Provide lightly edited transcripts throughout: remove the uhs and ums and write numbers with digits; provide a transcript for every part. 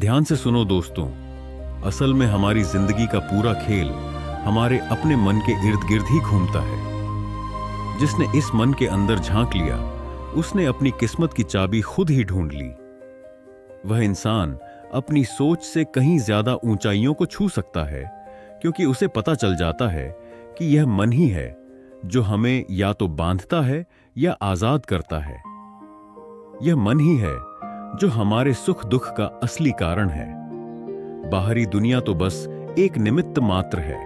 ध्यान से सुनो दोस्तों, असल में हमारी जिंदगी का पूरा खेल हमारे अपने मन के इर्द गिर्द ही घूमता है। जिसने इस मन के अंदर झांक लिया, उसने अपनी किस्मत की चाबी खुद ही ढूंढ ली। वह इंसान अपनी सोच से कहीं ज्यादा ऊंचाइयों को छू सकता है, क्योंकि उसे पता चल जाता है कि यह मन ही है जो हमें या तो बांधता है या आजाद करता है। यह मन ही है जो हमारे सुख दुख का असली कारण है। बाहरी दुनिया तो बस एक निमित्त मात्र है।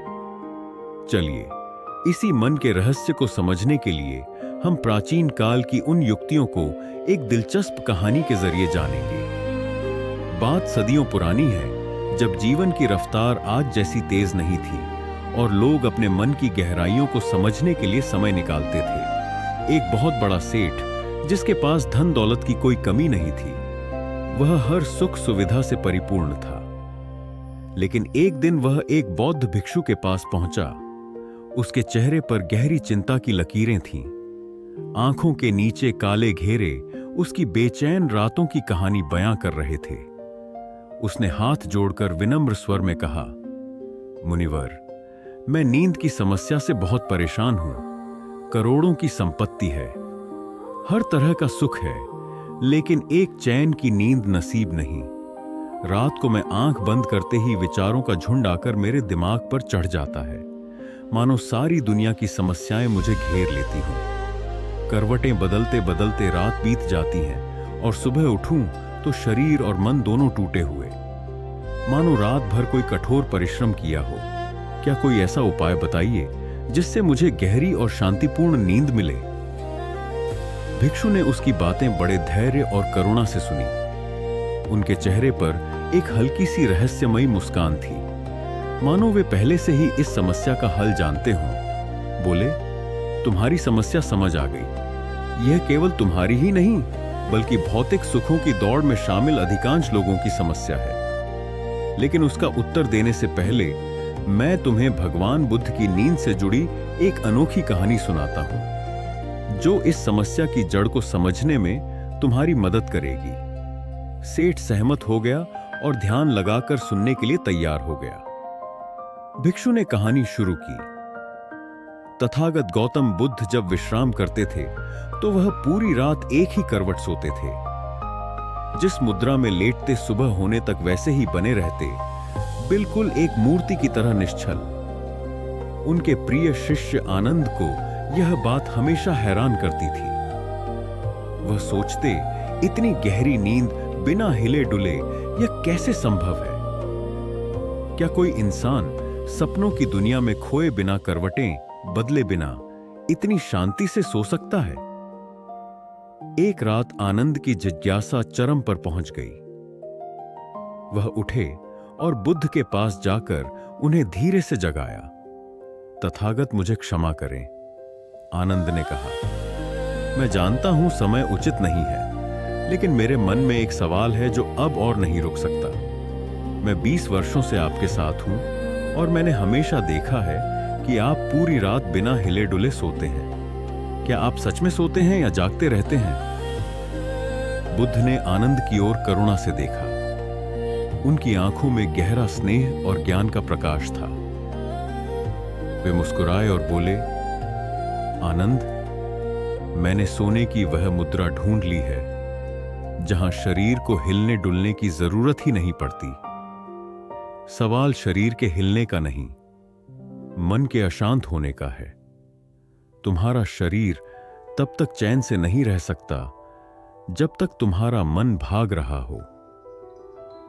चलिए, इसी मन के रहस्य को समझने के लिए हम प्राचीन काल की उन युक्तियों को एक दिलचस्प कहानी के जरिए जानेंगे। बात सदियों पुरानी है, जब जीवन की रफ्तार आज जैसी तेज नहीं थी और लोग अपने मन की गहराइयों को समझने के लिए समय निकालते थे। एक बहुत बड़ा सेठ, जिसके पास धन दौलत की कोई कमी नहीं थी, वह हर सुख सुविधा से परिपूर्ण था। लेकिन एक दिन वह एक बौद्ध भिक्षु के पास पहुंचा। उसके चेहरे पर गहरी चिंता की लकीरें थीं। आंखों के नीचे काले घेरे उसकी बेचैन रातों की कहानी बयां कर रहे थे। उसने हाथ जोड़कर विनम्र स्वर में कहा, मुनिवर, मैं नींद की समस्या से बहुत परेशान हूं। करोड़ों की संपत्ति है, हर तरह का सुख है, लेकिन एक चैन की नींद नसीब नहीं। रात को मैं आंख बंद करते ही विचारों का झुंड आकर मेरे दिमाग पर चढ़ जाता है, मानो सारी दुनिया की समस्याएं मुझे घेर लेती हों। करवटें बदलते बदलते रात बीत जाती हैं और सुबह उठूं तो शरीर और मन दोनों टूटे हुए, मानो रात भर कोई कठोर परिश्रम किया हो। क्या कोई ऐसा उपाय बताइए जिससे मुझे गहरी और शांतिपूर्ण नींद मिले। भिक्षु ने उसकी बातें बड़े धैर्य और करुणा से सुनी। उनके चेहरे पर एक हल्की सी रहस्यमयी मुस्कान थी, मानो वे पहले से ही इस समस्या का हल जानते हों। बोले, तुम्हारी समस्या समझ आ गई। यह केवल तुम्हारी ही नहीं, बल्कि भौतिक सुखों की दौड़ में शामिल अधिकांश लोगों की समस्या है। लेकिन उसका उत्तर देने से पहले मैं तुम्हें भगवान बुद्ध की नींद से जुड़ी एक अनोखी कहानी सुनाता हूं, जो इस समस्या की जड़ को समझने में तुम्हारी मदद करेगी। सेठ सहमत हो गया और ध्यान लगाकर सुनने के लिए तैयार हो गया। भिक्षु ने कहानी शुरू की। तथागत गौतम बुद्ध जब विश्राम करते थे तो वह पूरी रात एक ही करवट सोते थे। जिस मुद्रा में लेटते सुबह होने तक वैसे ही बने रहते, बिल्कुल एक मूर्ति की तरह निश्चल। उनके प्रिय शिष्य आनंद को यह बात हमेशा हैरान करती थी। वह सोचते, इतनी गहरी नींद बिना हिले डुले यह कैसे संभव है? क्या कोई इंसान सपनों की दुनिया में खोए बिना, करवटें बदले बिना इतनी शांति से सो सकता है? एक रात आनंद की जिज्ञासा चरम पर पहुंच गई। वह उठे और बुद्ध के पास जाकर उन्हें धीरे से जगाया। तथागत, मुझे क्षमा करें, आनंद ने कहा। मैं जानता हूं समय उचित नहीं है, लेकिन मेरे मन में एक सवाल है जो अब और नहीं रुक सकता। मैं 20 वर्षों से आपके साथ हूं और मैंने हमेशा देखा है कि आप पूरी रात बिना हिले डुले सोते हैं। क्या आप सच में सोते हैं या जागते रहते हैं? बुद्ध ने आनंद की ओर करुणा से देखा। उनकी आंखों में गहरा स्नेह और ज्ञान का प्रकाश था। वे मुस्कुराए और बोले, आनंद, मैंने सोने की वह मुद्रा ढूंढ ली है जहां शरीर को हिलने डुलने की जरूरत ही नहीं पड़ती। सवाल शरीर के हिलने का नहीं, मन के अशांत होने का है। तुम्हारा शरीर तब तक चैन से नहीं रह सकता जब तक तुम्हारा मन भाग रहा हो,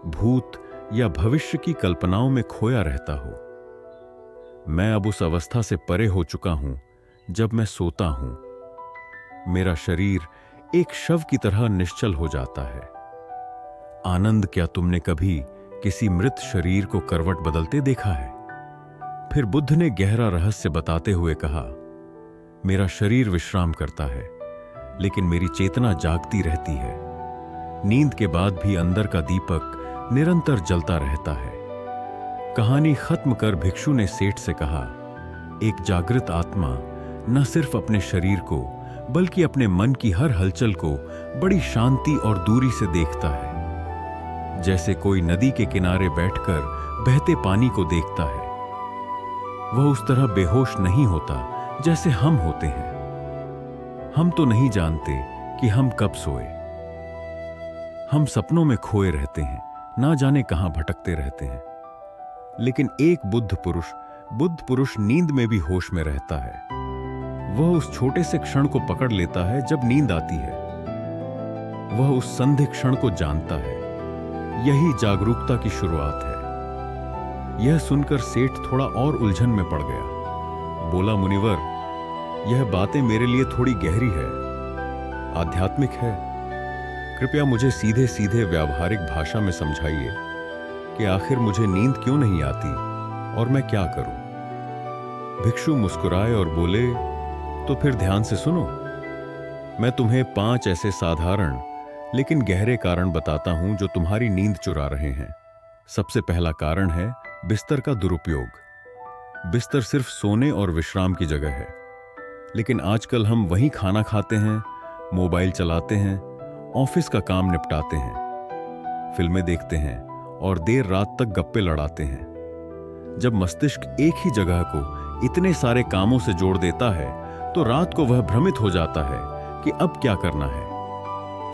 भूत या भविष्य की कल्पनाओं में खोया रहता हो। मैं अब उस अवस्था से परे हो चुका हूं जब मैं सोता हूं। मेरा शरीर एक शव की तरह निश्चल हो जाता है। आनंद, क्या तुमने कभी किसी मृत शरीर को करवट बदलते देखा है? फिर बुद्ध ने गहरा रहस्य बताते हुए कहा, मेरा शरीर विश्राम करता है, लेकिन मेरी चेतना जागती रहती है। नींद के बाद भी अंदर का दीपक निरंतर जलता रहता है। कहानी खत्म कर भिक्षु ने सेठ से कहा, एक जागृत आत्मा न सिर्फ अपने शरीर को, बल्कि अपने मन की हर हलचल को बड़ी शांति और दूरी से देखता है। जैसे कोई नदी के किनारे बैठकर बहते पानी को देखता है। वह उस तरह बेहोश नहीं होता जैसे हम होते हैं। हम तो नहीं जानते कि हम कब सोए। हम सपनों में खोए रहते हैं, ना जाने कहां भटकते रहते हैं। लेकिन एक बुद्ध पुरुष नींद में भी होश में रहता है। वह उस छोटे से क्षण को पकड़ लेता है जब नींद आती है। वह उस संधि क्षण को जानता है। यही जागरूकता की शुरुआत है। यह सुनकर सेठ थोड़ा और उलझन में पड़ गया। बोला, मुनिवर, यह बातें मेरे लिए थोड़ी गहरी है, आध्यात्मिक है। कृपया मुझे सीधे सीधे व्यावहारिक भाषा में समझाइए कि आखिर मुझे नींद क्यों नहीं आती और मैं क्या करूं। भिक्षु मुस्कुराए और बोले, तो फिर ध्यान से सुनो। मैं तुम्हें 5 ऐसे साधारण लेकिन गहरे कारण बताता हूं जो तुम्हारी नींद चुरा रहे हैं। सबसे पहला कारण है बिस्तर का दुरुपयोग। बिस्तर सिर्फ सोने और विश्राम की जगह है, लेकिन आजकल हम वहीं खाना खाते हैं, मोबाइल चलाते हैं, ऑफिस का काम निपटाते हैं, फिल्में देखते हैं और देर रात तक गप्पे लड़ाते हैं। जब मस्तिष्क एक ही जगह को इतने सारे कामों से जोड़ देता है तो रात को वह भ्रमित हो जाता है कि अब क्या करना है,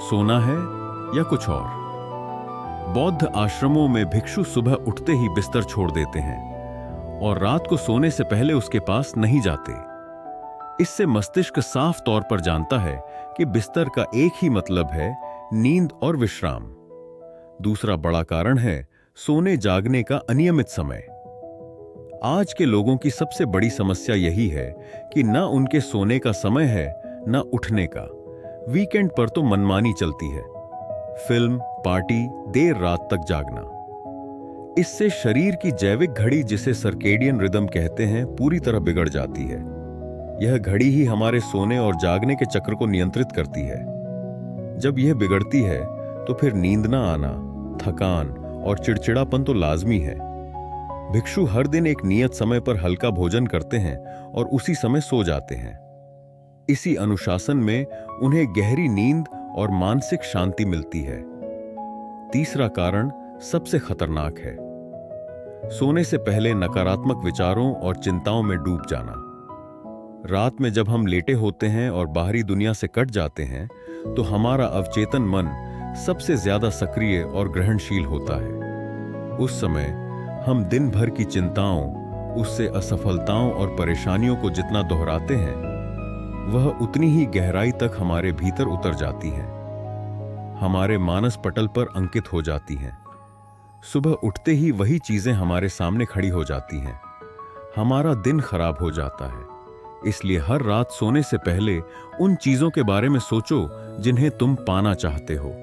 सोना है या कुछ और। बौद्ध आश्रमों में भिक्षु सुबह उठते ही बिस्तर छोड़ देते हैं और रात को सोने से पहले उसके पास नहीं जाते। इससे मस्तिष्क साफ तौर पर जानता है कि बिस्तर का एक ही मतलब है, नींद और विश्राम। दूसरा बड़ा कारण है सोने जागने का अनियमित समय। आज के लोगों की सबसे बड़ी समस्या यही है कि न उनके सोने का समय है न उठने का। वीकेंड पर तो मनमानी चलती है, फिल्म, पार्टी, देर रात तक जागना। इससे शरीर की जैविक घड़ी, जिसे सर्केडियन रिदम कहते हैं, पूरी तरह बिगड़ जाती है। यह घड़ी ही हमारे सोने और जागने के चक्र को नियंत्रित करती है। जब यह बिगड़ती है तो फिर नींद ना आना, थकान और चिड़चिड़ापन तो लाजमी है। भिक्षु हर दिन एक नियत समय पर हल्का भोजन करते हैं और उसी समय सो जाते हैं। इसी अनुशासन में उन्हें गहरी नींद और मानसिक शांति मिलती है। तीसरा कारण सबसे खतरनाक है, सोने से पहले नकारात्मक विचारों और चिंताओं में डूब जाना। रात में जब हम लेटे होते हैं और बाहरी दुनिया से कट जाते हैं तो हमारा अवचेतन मन सबसे ज्यादा सक्रिय और ग्रहणशील होता है। उस समय हम दिन भर की चिंताओं, उससे असफलताओं और परेशानियों को जितना दोहराते हैं, वह उतनी ही गहराई तक हमारे भीतर उतर जाती हैं, हमारे मानस पटल पर अंकित हो जाती हैं। सुबह उठते ही वही चीजें हमारे सामने खड़ी हो जाती हैं। हमारा दिन खराब हो जाता है। इसलिए हर रात सोने से पहले उन चीजों के बारे में सोचो जिन्हें तुम पाना चाहते हो,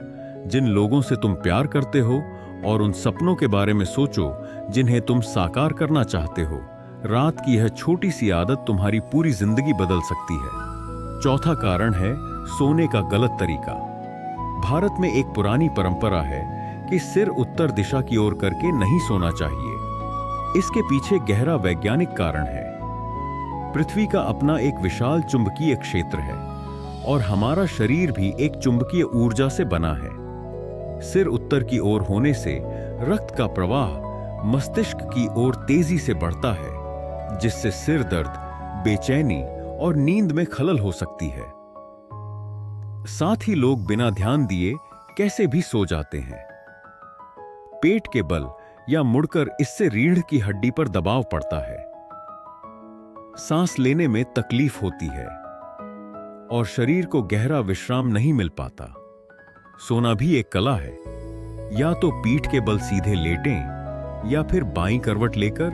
जिन लोगों से तुम प्यार करते हो, और उन सपनों के बारे में सोचो जिन्हें तुम साकार करना चाहते हो। रात की यह छोटी सी आदत तुम्हारी पूरी जिंदगी बदल सकती है। चौथा कारण है सोने का गलत तरीका। भारत में एक पुरानी परंपरा है कि सिर उत्तर दिशा की ओर करके नहीं सोना चाहिए। इसके पीछे गहरा वैज्ञानिक कारण है। पृथ्वी का अपना एक विशाल चुंबकीय क्षेत्र है और हमारा शरीर भी एक चुंबकीय ऊर्जा से बना है। सिर उत्तर की ओर होने से रक्त का प्रवाह मस्तिष्क की ओर तेजी से बढ़ता है, जिससे सिर दर्द, बेचैनी और नींद में खलल हो सकती है। साथ ही लोग बिना ध्यान दिए कैसे भी सो जाते हैं। पेट के बल या मुड़कर इससे रीढ़ की हड्डी पर दबाव पड़ता है, सांस लेने में तकलीफ होती है और शरीर को गहरा विश्राम नहीं मिल पाता। सोना भी एक कला है। या तो पीठ के बल सीधे लेटें या फिर बाईं करवट लेकर,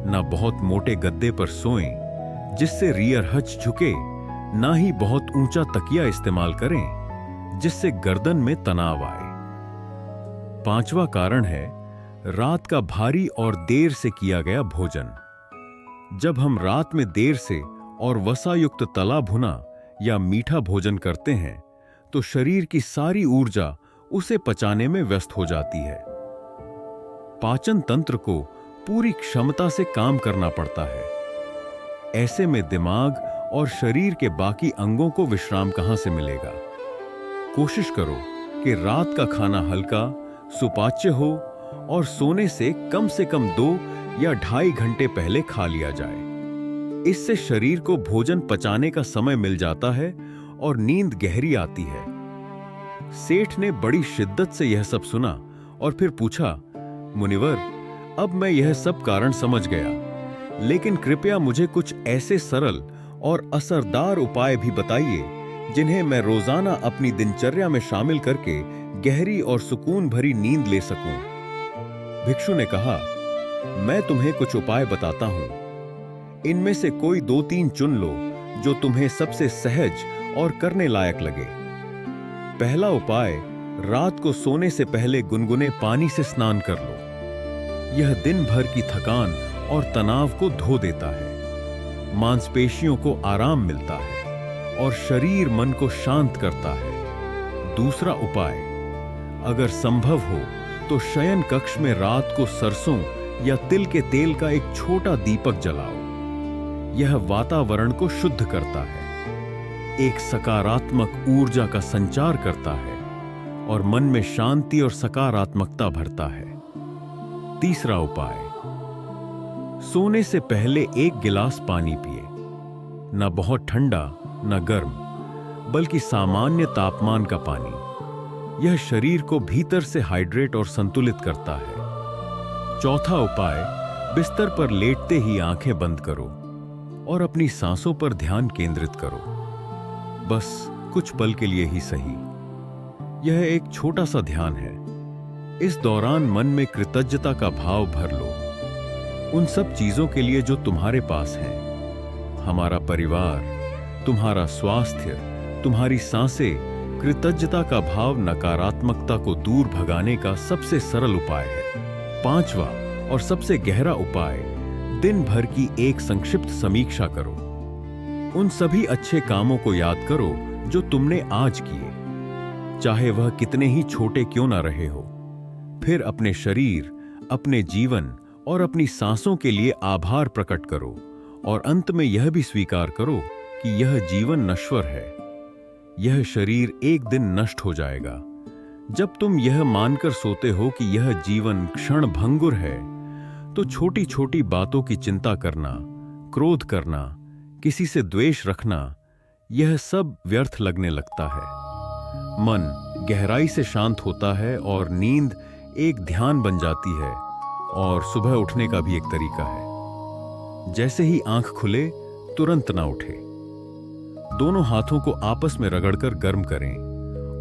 ना बहुत मोटे गद्दे पर सोएं जिससे रियर हच झुके, ना ही बहुत ऊंचा तकिया इस्तेमाल करें जिससे गर्दन में तनाव आए। पांचवा कारण है रात का भारी और देर से किया गया भोजन। जब हम रात में देर से और वसायुक्त तला भुना या मीठा भोजन करते हैं तो शरीर की सारी ऊर्जा उसे पचाने में व्यस्त हो जाती है। पाचन तंत्र को पूरी क्षमता से काम करना पड़ता है। ऐसे में दिमाग और शरीर के बाकी अंगों को विश्राम कहां से मिलेगा। कोशिश करो कि रात का खाना हल्का, सुपाच्य हो और सोने से कम 2 या 2.5 घंटे पहले खा लिया जाए। इससे शरीर को भोजन पचाने का समय मिल जाता है और नींद गहरी आती है। सेठ ने बड़ी शिद्दत से यह सब सुना और फिर पूछा, मुनिवर, अब मैं यह सब कारण समझ गया, लेकिन कृपया मुझे कुछ ऐसे सरल और असरदार उपाय भी बताइए जिन्हें मैं रोजाना अपनी दिनचर्या में शामिल करके गहरी और सुकून भरी नींद ले सकूं। भिक्षु ने कहा, मैं तुम्हें कुछ उपाय बताता हूं। इनमें से कोई 2-3 चुन लो जो तुम्हें सबसे सहज और करने लायक लगे। पहला उपाय, रात को सोने से पहले गुनगुने पानी से स्नान कर लो। यह दिन भर की थकान और तनाव को धो देता है, मांसपेशियों को आराम मिलता है और शरीर मन को शांत करता है। दूसरा उपाय, अगर संभव हो तो शयन कक्ष में रात को सरसों या तिल के तेल का एक छोटा दीपक जलाओ। यह वातावरण को शुद्ध करता है, एक सकारात्मक ऊर्जा का संचार करता है और मन में शांति और सकारात्मकता भरता है। तीसरा उपाय, सोने से पहले 1 गिलास पानी पिए। न बहुत ठंडा न गर्म, बल्कि सामान्य तापमान का पानी। यह शरीर को भीतर से हाइड्रेट और संतुलित करता है। चौथा उपाय, बिस्तर पर लेटते ही आंखें बंद करो और अपनी सांसों पर ध्यान केंद्रित करो, बस कुछ पल के लिए ही सही। यह एक छोटा सा ध्यान है। इस दौरान मन में कृतज्ञता का भाव भर लो, उन सब चीजों के लिए जो तुम्हारे पास हैं। हमारा परिवार, तुम्हारा स्वास्थ्य, तुम्हारी सांसें। कृतज्ञता का भाव नकारात्मकता को दूर भगाने का सबसे सरल उपाय है। पांचवा और सबसे गहरा उपाय, दिन भर की एक संक्षिप्त समीक्षा करो। उन सभी अच्छे कामों को याद करो जो तुमने आज किए, चाहे वह कितने ही छोटे क्यों ना रहे हो। फिर अपने शरीर, अपने जीवन और अपनी सांसों के लिए आभार प्रकट करो और अंत में यह भी स्वीकार करो कि यह जीवन नश्वर है। यह शरीर एक दिन नष्ट हो जाएगा। जब तुम यह मानकर सोते हो कि यह जीवन क्षण भंगुर है, तो छोटी छोटी बातों की चिंता करना, क्रोध करना, किसी से द्वेष रखना, यह सब व्यर्थ लगने लगता है। मन गहराई से शांत होता है और नींद एक ध्यान बन जाती है और सुबह उठने का भी एक तरीका है। जैसे ही आंख खुले, तुरंत ना उठे। दोनों हाथों को आपस में रगड़कर गर्म करें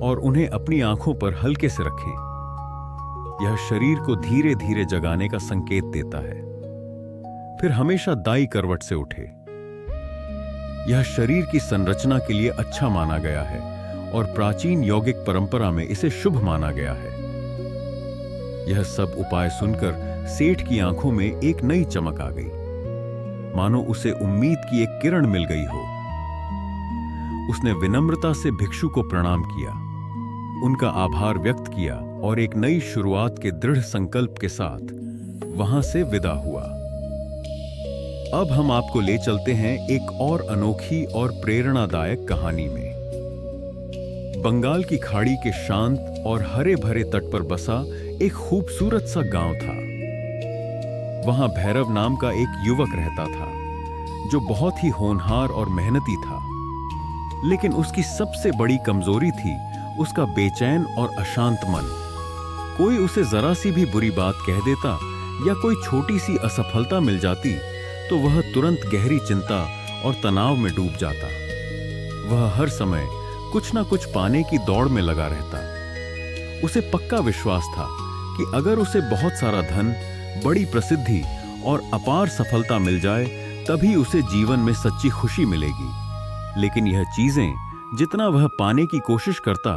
और उन्हें अपनी आंखों पर हल्के से रखें। यह शरीर को धीरे धीरे जगाने का संकेत देता है। फिर हमेशा दाईं करवट से उठे। यह शरीर की संरचना के लिए अच्छा माना गया है और प्राचीन यौगिक परंपरा में इसे शुभ माना गया है। यह सब उपाय सुनकर सेठ की आंखों में एक नई चमक आ गई, मानो उसे उम्मीद की एक किरण मिल गई हो। उसने विनम्रता से भिक्षु को प्रणाम किया, उनका आभार व्यक्त किया और एक नई शुरुआत के दृढ़ संकल्प के साथ वहां से विदा हुआ। अब हम आपको ले चलते हैं एक और अनोखी और प्रेरणादायक कहानी में। बंगाल की खाड़ी के शांत और हरे भरे तट पर बसा एक खूबसूरत सा गांव था। वहां भैरव नाम का एक युवक रहता था जो बहुत ही होनहार और मेहनती था, लेकिन उसकी सबसे बड़ी कमजोरी थी उसका बेचैन और अशांत मन। कोई उसे जरा सी भी बुरी बात कह देता या कोई छोटी सी असफलता मिल जाती तो वह तुरंत गहरी चिंता और तनाव में डूब जाता। वह हर समय कुछ ना कुछ पाने की दौड़ में लगा रहता। उसे पक्का विश्वास था कि अगर उसे बहुत सारा धन, बड़ी प्रसिद्धि और अपार सफलता मिल जाए तभी उसे जीवन में सच्ची खुशी मिलेगी। लेकिन यह चीजें जितना वह पाने की कोशिश करता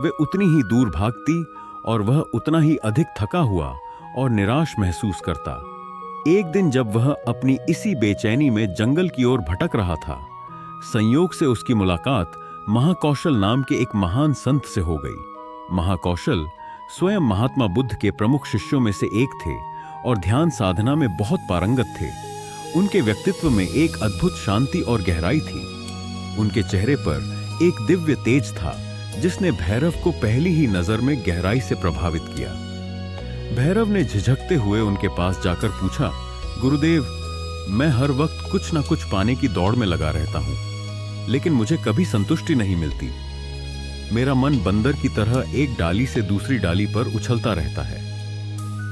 वे उतनी ही दूर भागती और वह उतना ही अधिक थका हुआ और निराश महसूस करता। एक दिन जब वह अपनी इसी बेचैनी में जंगल की ओर भटक रहा था, संयोग से उसकी मुलाकात महाकौशल नाम के एक महान संत से हो गई। महाकौशल स्वयं महात्मा बुद्ध के प्रमुख शिष्यों में से एक थे और ध्यान साधना में बहुत पारंगत थे। उनके व्यक्तित्व में एक अद्भुत शांति और गहराई थी। उनके चेहरे पर एक दिव्य तेज था जिसने भैरव को पहली ही नजर में गहराई से प्रभावित किया। भैरव ने झिझकते हुए उनके पास जाकर पूछा, गुरुदेव, मैं हर वक्त कुछ ना कुछ पाने की दौड़ में लगा रहता हूं, लेकिन मुझे कभी संतुष्टि नहीं मिलती। मेरा मन बंदर की तरह एक डाली से दूसरी डाली पर उछलता रहता है,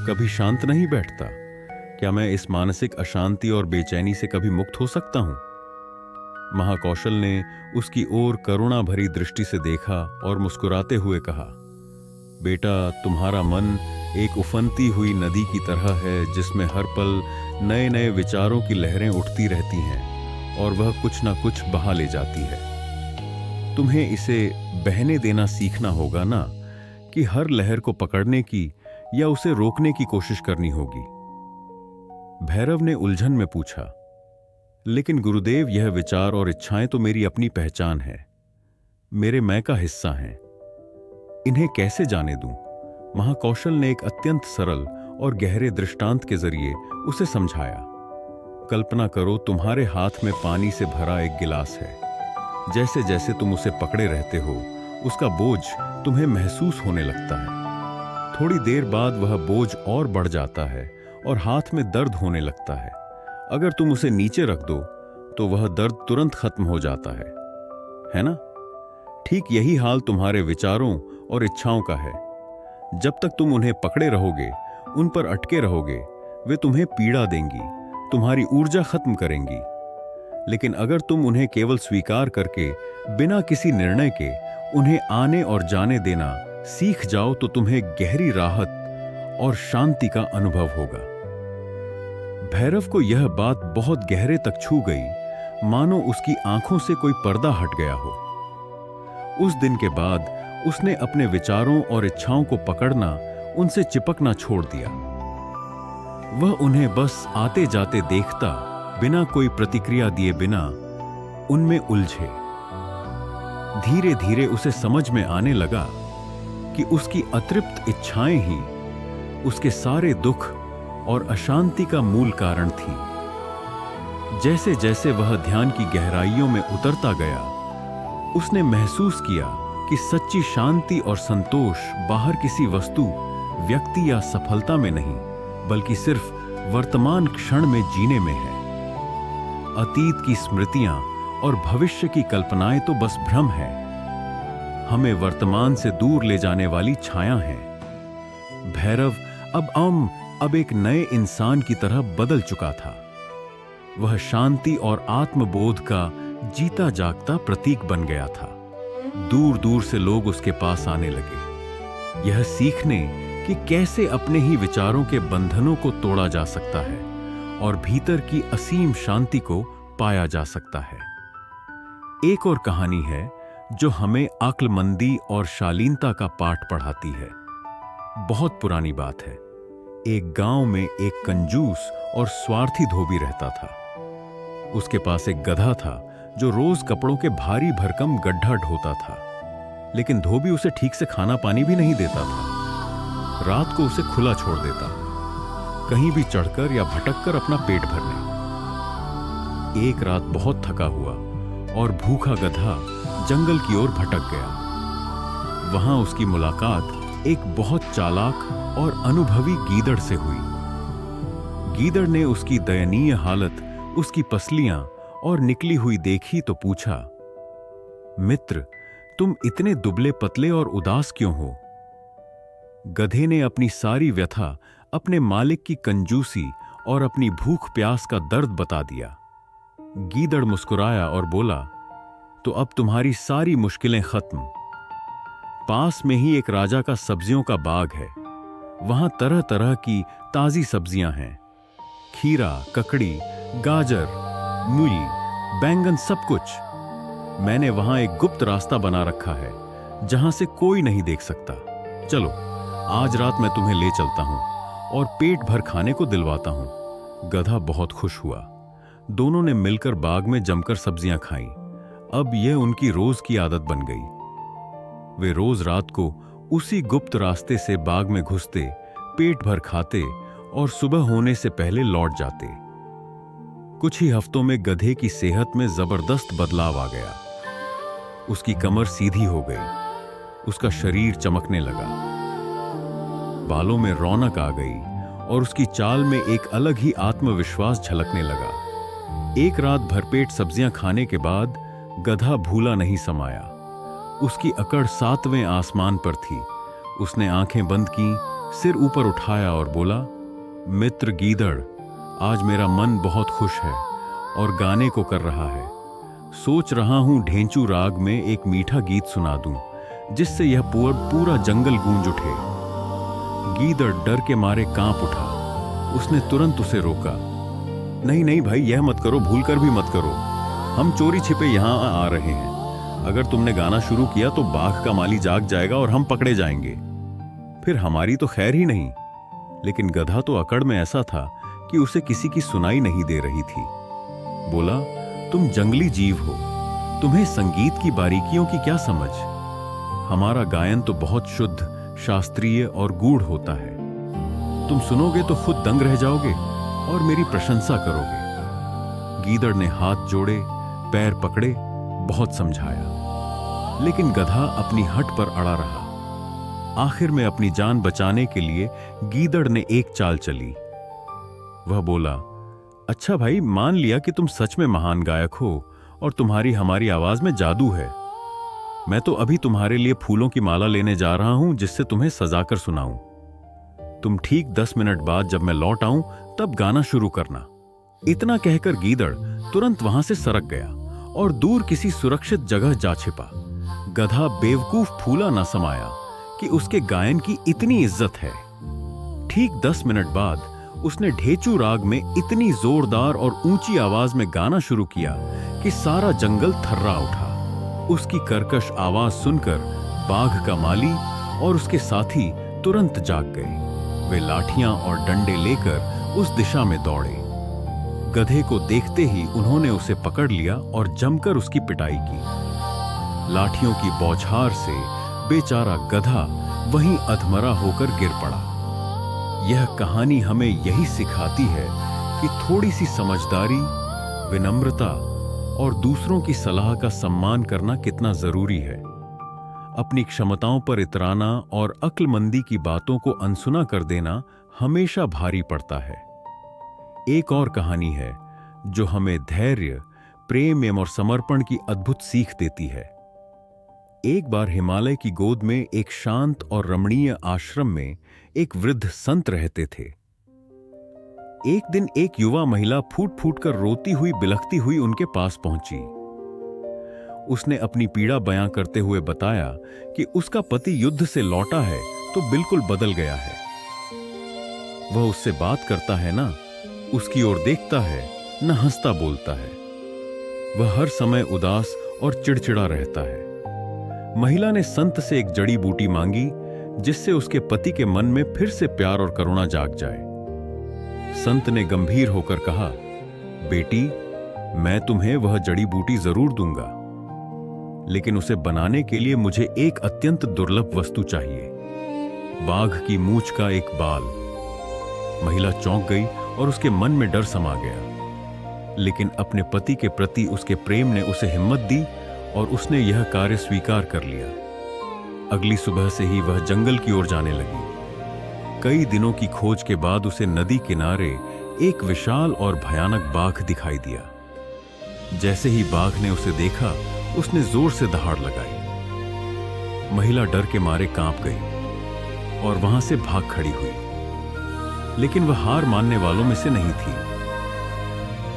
कभी शांत नहीं बैठता। क्या मैं इस मानसिक अशांति और बेचैनी से कभी मुक्त हो सकता हूं? महाकौशल ने उसकी ओर करुणा भरी दृष्टि से देखा और मुस्कुराते हुए कहा, बेटा, तुम्हारा मन एक उफनती हुई नदी की तरह है जिसमें हर पल नए नए विचारों की लहरें उठती रहती हैं और वह कुछ ना कुछ बहा ले जाती है। तुम्हें इसे बहने देना सीखना होगा ना, कि हर लहर को पकड़ने की या उसे रोकने की कोशिश करनी होगी। भैरव ने उलझन में पूछा, लेकिन गुरुदेव, यह विचार और इच्छाएं तो मेरी अपनी पहचान है, मेरे मैं का हिस्सा हैं। इन्हें कैसे जाने दूं? महाकौशल ने एक अत्यंत सरल और गहरे दृष्टांत के जरिए उसे समझाया। कल्पना करो, तुम्हारे हाथ में पानी से भरा एक गिलास है। जैसे जैसे तुम उसे पकड़े रहते हो, उसका बोझ तुम्हें महसूस होने लगता है। थोड़ी देर बाद वह बोझ और बढ़ जाता है और हाथ में दर्द होने लगता है। अगर तुम उसे नीचे रख दो तो वह दर्द तुरंत खत्म हो जाता है ना? ठीक यही हाल तुम्हारे विचारों और इच्छाओं का है। जब तक तुम उन्हें पकड़े रहोगे, उन पर अटके रहोगे, वे तुम्हें पीड़ा देंगी, तुम्हारी ऊर्जा खत्म करेंगी। लेकिन अगर तुम उन्हें केवल स्वीकार करके, बिना किसी निर्णय के उन्हें आने और जाने देना सीख जाओ, तो तुम्हें गहरी राहत और शांति का अनुभव होगा। भैरव को यह बात बहुत गहरे तक छू गई, मानो उसकी आंखों से कोई पर्दा हट गया हो। उस दिन के बाद उसने अपने विचारों और इच्छाओं को पकड़ना, उनसे चिपकना छोड़ दिया। वह उन्हें बस आते जाते देखता, बिना कोई प्रतिक्रिया दिए बिना उनमें उलझे। धीरे धीरे उसे समझ में आने लगा कि उसकी अतृप्त इच्छाएं ही उसके सारे दुख और अशांति का मूल कारण थी। जैसे जैसे वह ध्यान की गहराइयों में उतरता गया, उसने महसूस किया कि सच्ची शांति और संतोष बाहर किसी वस्तु, व्यक्ति या सफलता में नहीं, बल्कि सिर्फ वर्तमान क्षण में जीने में है। अतीत की स्मृतियां और भविष्य की कल्पनाएं तो बस भ्रम है, हमें वर्तमान से दूर ले जाने वाली छाया हैं। भैरव अब एक नए इंसान की तरह बदल चुका था। वह शांति और आत्मबोध का जीता जागता प्रतीक बन गया था। दूर दूर से लोग उसके पास आने लगे, यह सीखने कि कैसे अपने ही विचारों के बंधनों को तोड़ा जा सकता है और भीतर की असीम शांति को पाया जा सकता है। एक और कहानी है जो हमें अक्लमंदी और शालीनता का पाठ पढ़ाती है। बहुत पुरानी बात है। एक गांव में एक कंजूस और स्वार्थी धोबी रहता था। उसके पास एक गधा था जो रोज कपड़ों के भारी भरकम गड्ढा ढोता था, लेकिन धोबी उसे ठीक से खाना पानी भी नहीं देता था। रात को उसे खुला छोड़ देता, कहीं भी चढ़कर या भटककर अपना पेट भरने। एक रात बहुत थका हुआ और भूखा गधा जंगल की ओर भटक गया। वहां उसकी मुलाकात एक बहुत चालाक और अनुभवी गीदड़ से हुई। गीदड़ ने उसकी दयनीय हालत, उसकी पसलियां और निकली हुई देखी तो पूछा, मित्र, तुम इतने दुबले पतले और उदास क्यों हो? गधे ने अपनी सारी व्यथा, अपने मालिक की कंजूसी और अपनी भूख प्यास का दर्द बता दिया। गीदड़ मुस्कुराया और बोला, तो अब तुम्हारी सारी मुश्किलें खत्म। पास में ही एक राजा का सब्जियों का बाग है। वहां तरह तरह की ताजी सब्जियां हैं, खीरा, ककड़ी, गाजर, मूली, बैंगन, सब कुछ। मैंने वहां एक गुप्त रास्ता बना रखा है जहां से कोई नहीं देख सकता। चलो, आज रात मैं तुम्हें ले चलता हूं और पेट भर खाने को दिलवाता हूं। गधा बहुत खुश हुआ। दोनों ने मिलकर बाग में जमकर सब्जियां खाईं। अब यह उनकी रोज की आदत बन गई। वे रोज रात को उसी गुप्त रास्ते से बाग में घुसते, पेट भर खाते और सुबह होने से पहले लौट जाते। कुछ ही हफ्तों में गधे की सेहत में जबरदस्त बदलाव आ गया। उसकी कमर सीधी हो गई, उसका शरीर चमकने लगा। बालों में रौनक आ गई और उसकी चाल में एक अलग ही आत्मविश्वास झलकने लगा। एक रात भरपेट सब्जियां खाने के बाद गधा भूला नहीं समाया। उसकी अकड़ 7वें आसमान पर थी। उसने आंखें बंद की, सिर ऊपर उठाया और बोला, मित्र गीदड़, आज मेरा मन बहुत खुश है और गाने को कर रहा है। सोच रहा हूं ढेंचू राग में एक मीठा गीत सुना दूं, जिससे यह पूरा जंगल गूंज उठे। गीदड़ डर के मारे कांप उठा। उसने तुरंत उसे रोका। नहीं नहीं भाई, यह मत करो, भूलकर भी मत करो। हम चोरी छिपे यहां आ रहे हैं। अगर तुमने गाना शुरू किया तो बाघ का माली जाग जाएगा और हम पकड़े जाएंगे। फिर हमारी तो खैर ही नहीं। लेकिन गधा तो अकड़ में ऐसा था कि उसे किसी की सुनाई नहीं दे रही थी। बोला, तुम जंगली जीव हो, तुम्हें संगीत की बारीकियों की क्या समझ? हमारा गायन तो बहुत शुद्ध, शास्त्रीय और गूढ़ होता है। तुम सुनोगे तो खुद दंग रह जाओगे और मेरी प्रशंसा करोगे। गीदड़ ने हाथ जोड़े, पैर पकड़े, बहुत समझाया, लेकिन गधा अपनी हट पर अड़ा रहा। आखिर में अपनी जान बचाने के लिए गीदड़ ने एक चाल चली। वह बोला, अच्छा भाई, मान लिया कि तुम सच में महान गायक हो और तुम्हारी हमारी आवाज में जादू है। मैं तो अभी तुम्हारे लिए फूलों की माला लेने जा रहा हूं, जिससे तुम्हें सजाकर सुनाऊं। तुम ठीक 10 मिनट बाद जब मैं लौट आऊं तब गाना शुरू करना। इतना कहकर गीदड़ तुरंत वहां से सरक गया और दूर किसी सुरक्षित जगह जा छिपा। गधा बेवकूफ फूला न समाया कि उसके गायन की इतनी इज्जत है। ठीक 10 मिनट बाद उसने ढेंचू राग में इतनी जोरदार और ऊंची आवाज में गाना शुरू किया कि सारा जंगल थर्रा उठा। उसकी कर्कश आवाज सुनकर बाघ का माली और उसके साथी तुरंत जाग गए। वे लाठियां और डंडे लेकर उस दिशा में दौड़े। गधे को देखते ही उन्होंने उसे पकड़ लिया और जमकर उसकी पिटाई की। लाठियों की बौछार से बेचारा गधा वहीं अधमरा होकर गिर पड़ा। यह कहानी हमें यही सिखाती है कि थोड़ी सी समझदारी, विनम्रता और दूसरों की सलाह का सम्मान करना कितना जरूरी है। अपनी क्षमताओं पर इतराना और अक्लमंदी की बातों को अनसुना कर देना हमेशा भारी पड़ता है। एक और कहानी है जो हमें धैर्य, प्रेम और समर्पण की अद्भुत सीख देती है। एक बार हिमालय की गोद में एक शांत और रमणीय आश्रम में एक वृद्ध संत रहते थे। एक दिन एक युवा महिला फूट फूट कर रोती हुई, बिलखती हुई उनके पास पहुंची। उसने अपनी पीड़ा बयां करते हुए बताया कि उसका पति युद्ध से लौटा है तो बिल्कुल बदल गया है। वह उससे बात करता है ना, उसकी ओर देखता है न, हंसता बोलता है। वह हर समय उदास और चिड़चिड़ा रहता है। महिला ने संत से एक जड़ी बूटी मांगी जिससे उसके पति के मन में फिर से प्यार और करुणा जाग जाए। संत ने गंभीर होकर कहा, बेटी, मैं तुम्हें वह जड़ी बूटी जरूर दूंगा, लेकिन उसे बनाने के लिए मुझे एक अत्यंत दुर्लभ वस्तु चाहिए, बाघ की मूंछ का एक बाल। महिला चौंक गई और उसके मन में डर समा गया, लेकिन अपने पति के प्रति उसके प्रेम ने उसे हिम्मत दी और उसने यह कार्य स्वीकार कर लिया। अगली सुबह से ही वह जंगल की ओर जाने लगी। कई दिनों की खोज के बाद उसे नदी किनारे एक विशाल और भयानक बाघ दिखाई दिया। जैसे ही बाघ ने उसे देखा, उसने जोर से दहाड़ लगाई। महिला डर के मारे कांप गई और वहां से भाग खड़ी हुई, लेकिन वह हार मानने वालों में से नहीं थी।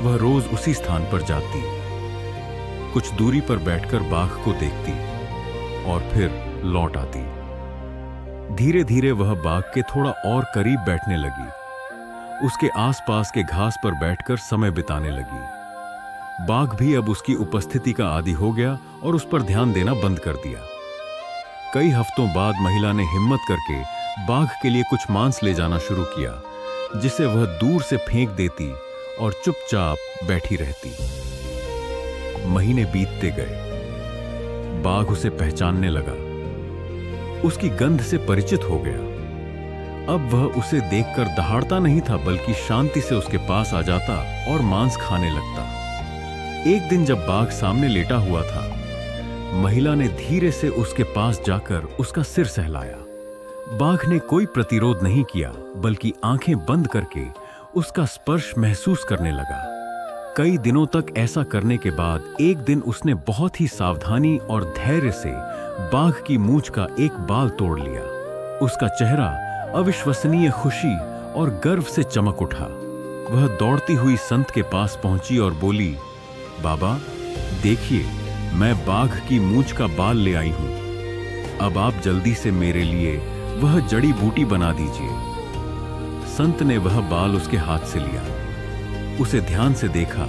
वह रोज उसी स्थान पर जाती, कुछ दूरी पर बैठकर बाघ को देखती और फिर लौट आती। धीरे धीरे वह बाघ के थोड़ा और करीब बैठने लगी, उसके आसपास के घास पर बैठकर समय बिताने लगी। बाघ भी अब उसकी उपस्थिति का आदी हो गया और उस पर ध्यान देना बंद कर दिया। कई हफ्तों बाद महिला ने हिम्मत करके बाघ के लिए कुछ मांस ले जाना शुरू किया, जिसे वह दूर से फेंक देती और चुपचाप बैठी रहती। महीने बीतते गए। बाघ उसे पहचानने लगा, उसकी गंध से परिचित हो गया। अब वह उसे देखकर दहाड़ता नहीं था, बल्कि शांति से उसके पास आ जाता और मांस खाने लगता। एक दिन जब बाघ सामने लेटा हुआ था, महिला ने धीरे से उसके पास जाकर उसका सिर सहलाया। बाघ ने कोई प्रतिरोध नहीं किया, बल्कि आंखें बंद करके उसका स्पर्श महसूस करने लगा। कई दिनों तक ऐसा करने के बाद एक दिन उसने बहुत ही सावधानी और धैर्य से बाघ की मूंछ का एक बाल तोड़ लिया। उसका चेहरा अविश्वसनीय खुशी और गर्व से चमक उठा। वह दौड़ती हुई संत के पास पहुंची और बोली, बाबा देखिए, मैं बाघ की मूंछ का बाल ले आई हूं। अब आप जल्दी से मेरे लिए वह जड़ी बूटी बना दीजिए। संत ने वह बाल उसके हाथ से लिया, उसे ध्यान से देखा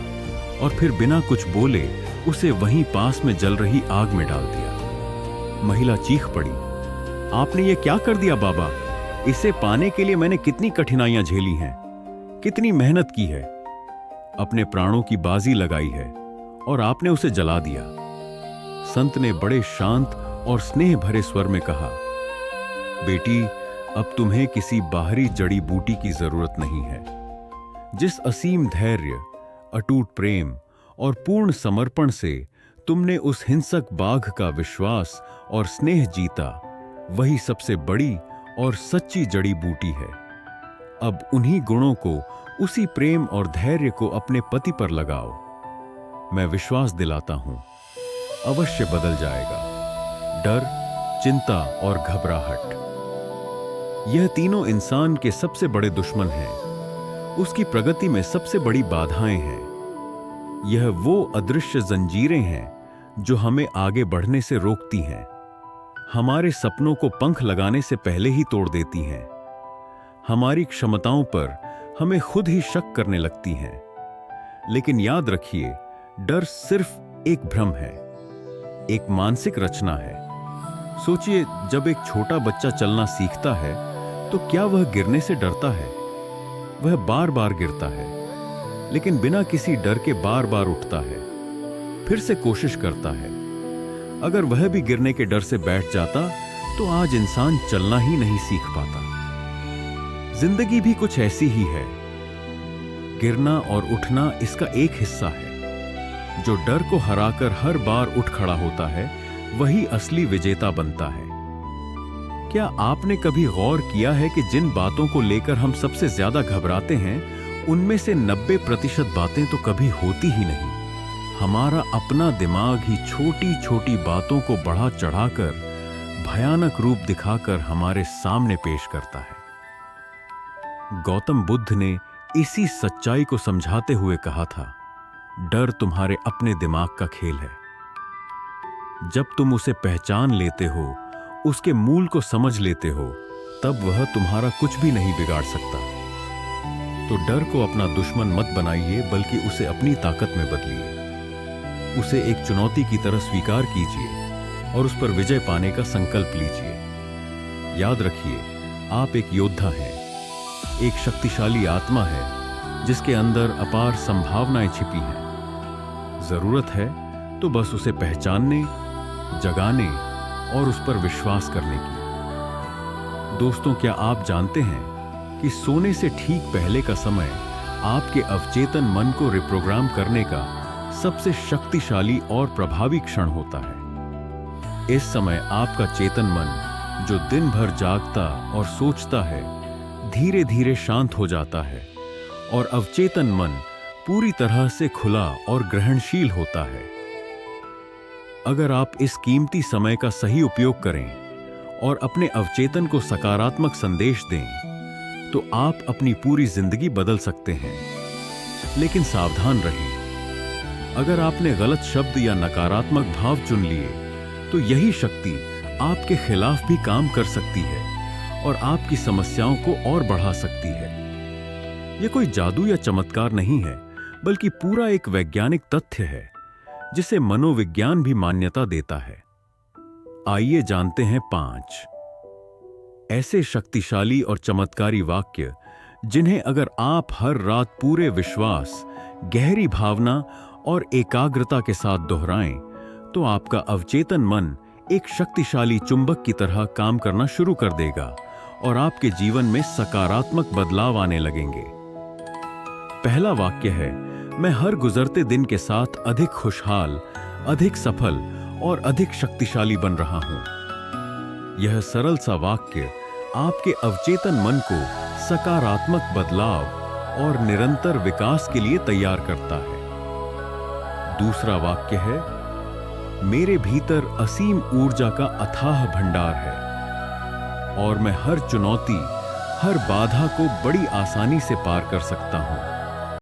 और फिर बिना कुछ बोले उसे वहीं पास में जल रही आग में डाल दिया। महिला चीख पड़ी, आपने ये क्या कर दिया बाबा? इसे पाने के लिए मैंने कितनी कठिनाइयां झेली हैं, कितनी मेहनत की है, अपने प्राणों की बाजी लगाई है और आपने उसे जला दिया। संत ने बड़े शांत और स्नेह भरे स्वर में कहा, बेटी, अब तुम्हें किसी बाहरी जड़ी बूटी की जरूरत नहीं है। जिस असीम धैर्य, अटूट प्रेम और पूर्ण समर्पण से तुमने उस हिंसक बाघ का विश्वास और स्नेह जीता, वही सबसे बड़ी और सच्ची जड़ी बूटी है। अब उन्हीं गुणों को, उसी प्रेम और धैर्य को अपने पति पर लगाओ। मैं विश्वास दिलाता हूं, अवश्य बदल जाएगा डर, चिंता और घबराहट। यह तीनों इंसान के सबसे बड़े दुश्मन हैं, उसकी प्रगति में सबसे बड़ी बाधाएं हैं। यह वो अदृश्य जंजीरें हैं जो हमें आगे बढ़ने से रोकती हैं, हमारे सपनों को पंख लगाने से पहले ही तोड़ देती हैं, हमारी क्षमताओं पर हमें खुद ही शक करने लगती हैं। लेकिन याद रखिए, डर सिर्फ एक भ्रम है, एक मानसिक रचना है। सोचिए, जब एक छोटा बच्चा चलना सीखता है तो क्या वह गिरने से डरता है? वह बार बार गिरता है, लेकिन बिना किसी डर के बार बार उठता है, फिर से कोशिश करता है। अगर वह भी गिरने के डर से बैठ जाता तो आज इंसान चलना ही नहीं सीख पाता। जिंदगी भी कुछ ऐसी ही है, गिरना और उठना इसका एक हिस्सा है। जो डर को हराकर हर बार उठ खड़ा होता है, वही असली विजेता बनता है। क्या आपने कभी गौर किया है कि जिन बातों को लेकर हम सबसे ज्यादा घबराते हैं, उनमें से 90% बातें तो कभी होती ही नहीं। हमारा अपना दिमाग ही छोटी छोटी बातों को बढ़ा चढ़ाकर, भयानक रूप दिखाकर हमारे सामने पेश करता है। गौतम बुद्ध ने इसी सच्चाई को समझाते हुए कहा था, डर तुम्हारे अपने दिमाग का खेल है। जब तुम उसे पहचान लेते हो, उसके मूल को समझ लेते हो, तब वह तुम्हारा कुछ भी नहीं बिगाड़ सकता। तो डर को अपना दुश्मन मत बनाइए, बल्कि उसे अपनी ताकत में बदलिए। उसे एक चुनौती की तरह स्वीकार कीजिए और उस पर विजय पाने का संकल्प लीजिए। याद रखिए, आप एक योद्धा हैं, एक शक्तिशाली आत्मा है जिसके अंदर अपार संभावनाएं छिपी हैं। जरूरत है तो बस उसे पहचानने, जगाने और उस पर विश्वास करने की। दोस्तों, क्या आप जानते हैं कि सोने से ठीक पहले का समय आपके अवचेतन मन को रिप्रोग्राम करने का सबसे शक्तिशाली और प्रभावी क्षण होता है। इस समय आपका चेतन मन, जो दिन भर जागता और सोचता है, धीरे धीरे शांत हो जाता है और अवचेतन मन पूरी तरह से खुला और ग्रहणशील होता है। अगर आप इस कीमती समय का सही उपयोग करें और अपने अवचेतन को सकारात्मक संदेश दें, तो आप अपनी पूरी जिंदगी बदल सकते हैं। लेकिन सावधान रहें, अगर आपने गलत शब्द या नकारात्मक भाव चुन लिए, तो यही शक्ति आपके खिलाफ भी काम कर सकती है और आपकी समस्याओं को और बढ़ा सकती है। यह कोई जादू या चमत्कार नहीं है, बल्कि पूरा एक वैज्ञानिक तथ्य है जिसे मनोविज्ञान भी मान्यता देता है। आइए जानते हैं 5 ऐसे शक्तिशाली और चमत्कारी वाक्य जिन्हें अगर आप हर रात पूरे विश्वास, गहरी भावना और एकाग्रता के साथ दोहराएं, तो आपका अवचेतन मन एक शक्तिशाली चुंबक की तरह काम करना शुरू कर देगा और आपके जीवन में सकारात्मक बदलाव आने लगेंगे। पहला वाक्य है, मैं हर गुजरते दिन के साथ अधिक खुशहाल, अधिक सफल और अधिक शक्तिशाली बन रहा हूं। यह सरल सा वाक्य आपके अवचेतन मन को सकारात्मक बदलाव और निरंतर विकास के लिए तैयार करता है। दूसरा वाक्य है, मेरे भीतर असीम ऊर्जा का अथाह भंडार है और मैं हर चुनौती, हर बाधा को बड़ी आसानी से पार कर सकता हूं।